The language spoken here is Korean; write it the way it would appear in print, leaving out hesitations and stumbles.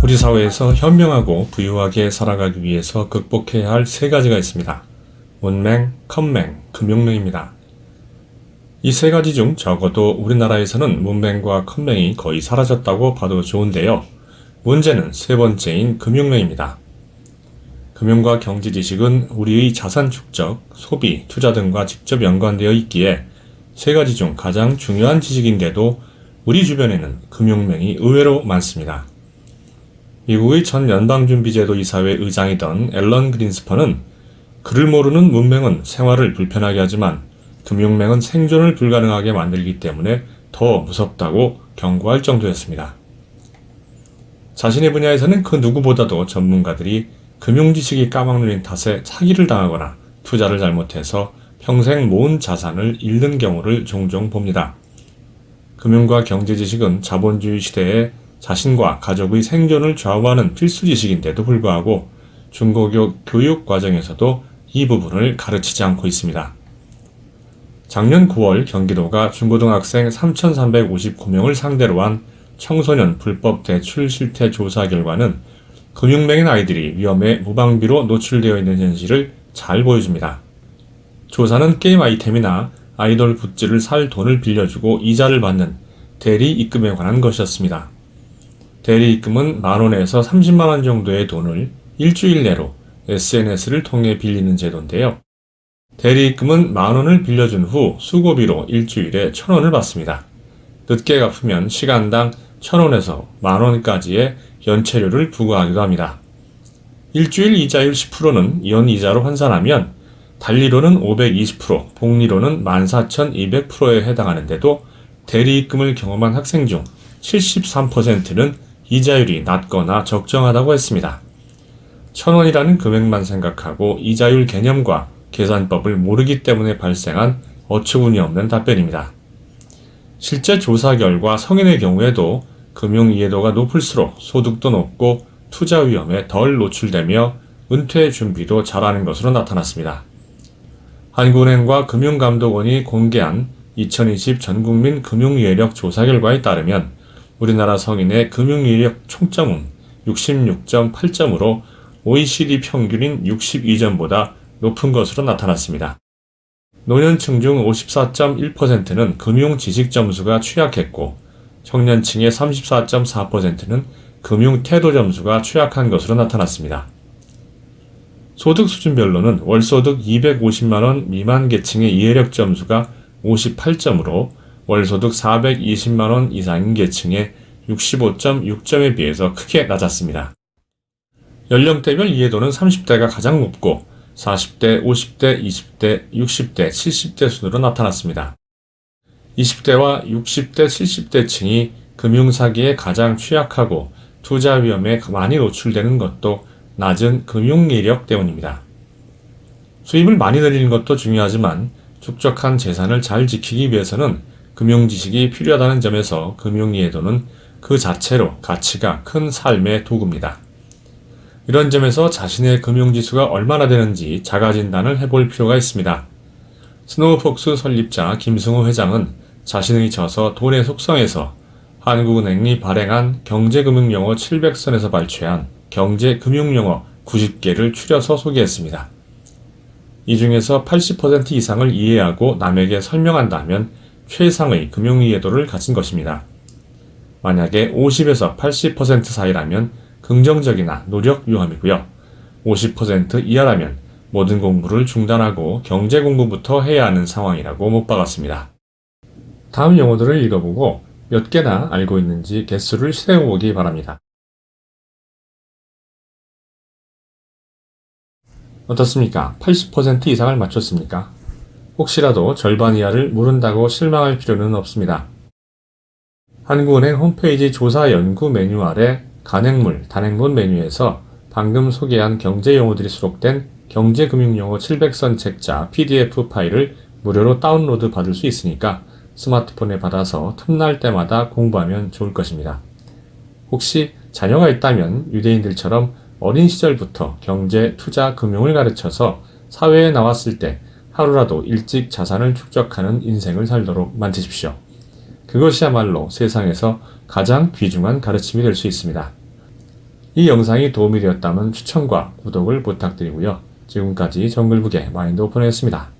우리 사회에서 현명하고 부유하게 살아가기 위해서 극복해야 할 세 가지가 있습니다. 문맹, 컴맹, 금융맹입니다. 이 세 가지 중 적어도 우리나라에서는 문맹과 컴맹이 거의 사라졌다고 봐도 좋은데요. 문제는 세 번째인 금융맹입니다. 금융과 경제 지식은 우리의 자산 축적, 소비, 투자 등과 직접 연관되어 있기에 세 가지 중 가장 중요한 지식인데도 우리 주변에는 금융맹이 의외로 많습니다. 미국의 전 연방준비제도 이사회 의장이던 앨런 그린스펀은 그를 모르는 문맹은 생활을 불편하게 하지만 금융맹은 생존을 불가능하게 만들기 때문에 더 무섭다고 경고할 정도였습니다. 자신의 분야에서는 그 누구보다도 전문가들이 금융지식이 까막눈인 탓에 사기를 당하거나 투자를 잘못해서 평생 모은 자산을 잃는 경우를 종종 봅니다. 금융과 경제지식은 자본주의 시대에 자신과 가족의 생존을 좌우하는 필수 지식인데도 불구하고 중고교 교육 과정에서도 이 부분을 가르치지 않고 있습니다. 작년 9월 경기도가 중고등학생 3,359명을 상대로 한 청소년 불법 대출 실태 조사 결과는 금융맹인 아이들이 위험에 무방비로 노출되어 있는 현실을 잘 보여줍니다. 조사는 게임 아이템이나 아이돌 굿즈를 살 돈을 빌려주고 이자를 받는 대리 입금에 관한 것이었습니다. 대리 입금은 만원에서 30만원 정도의 돈을 일주일 내로 SNS를 통해 빌리는 제도인데요. 대리 입금은 만원을 빌려준 후 수고비로 일주일에 1,000원을 받습니다. 늦게 갚으면 시간당 1,000원에서 만원까지의 연체료를 부과하기도 합니다. 일주일 이자율 10%는 연이자로 환산하면 단리로는 520%, 복리로는 14,200%에 해당하는데도 대리 입금을 경험한 학생 중 73%는 이자율이 낮거나 적정하다고 했습니다. 1,000원이라는 금액만 생각하고 이자율 개념과 계산법을 모르기 때문에 발생한 어처구니 없는 답변입니다. 실제 조사 결과 성인의 경우에도 금융 이해도가 높을수록 소득도 높고 투자 위험에 덜 노출되며 은퇴 준비도 잘하는 것으로 나타났습니다. 한국은행과 금융감독원이 공개한 2020 전국민 금융이해력 조사 결과에 따르면 우리나라 성인의 금융이해력 총점은 66.8점으로 OECD 평균인 62점보다 높은 것으로 나타났습니다. 노년층 중 54.1%는 금융 지식 점수가 취약했고 청년층의 34.4%는 금융 태도 점수가 취약한 것으로 나타났습니다. 소득 수준별로는 월소득 250만원 미만 계층의 이해력 점수가 58점으로 월소득 420만원 이상인 계층의 65.6점에 비해서 크게 낮았습니다. 연령대별 이해도는 30대가 가장 높고 40대, 50대, 20대, 60대, 70대 순으로 나타났습니다. 20대와 60대, 70대 층이 금융사기에 가장 취약하고 투자 위험에 많이 노출되는 것도 낮은 금융이해력 때문입니다. 수입을 많이 늘리는 것도 중요하지만 축적한 재산을 잘 지키기 위해서는 금융지식이 필요하다는 점에서 금융이해도는 그 자체로 가치가 큰 삶의 도구입니다. 이런 점에서 자신의 금융지수가 얼마나 되는지 자가진단을 해볼 필요가 있습니다. 스노우폭스 설립자 김승호 회장은 자신의 저서 돈의 속성에서 한국은행이 발행한 경제금융용어 700선에서 발췌한 경제금융용어 90개를 추려서 소개했습니다. 이 중에서 80% 이상을 이해하고 남에게 설명한다면 최상의 금융이해도를 가진 것입니다. 만약에 50에서 80% 사이라면 긍정적이나 노력 유함이고요. 50% 이하라면 모든 공부를 중단하고 경제 공부부터 해야 하는 상황이라고 못 박았습니다. 다음 용어들을 읽어보고 몇 개나 알고 있는지 개수를 세어보기 바랍니다. 어떻습니까? 80% 이상을 맞췄습니까? 혹시라도 절반 이하를 모른다고 실망할 필요는 없습니다. 한국은행 홈페이지 조사 연구 매뉴얼의 간행물, 단행본 메뉴에서 방금 소개한 경제 용어들이 수록된 경제금융용어 700선 책자 PDF 파일을 무료로 다운로드 받을 수 있으니까 스마트폰에 받아서 틈날 때마다 공부하면 좋을 것입니다. 혹시 자녀가 있다면 유대인들처럼 어린 시절부터 경제, 투자, 금융을 가르쳐서 사회에 나왔을 때 하루라도 일찍 자산을 축적하는 인생을 살도록 만드십시오. 그것이야말로 세상에서 가장 귀중한 가르침이 될 수 있습니다. 이 영상이 도움이 되었다면 추천과 구독을 부탁드리고요. 지금까지 정글북의 마인드 오픈이었습니다.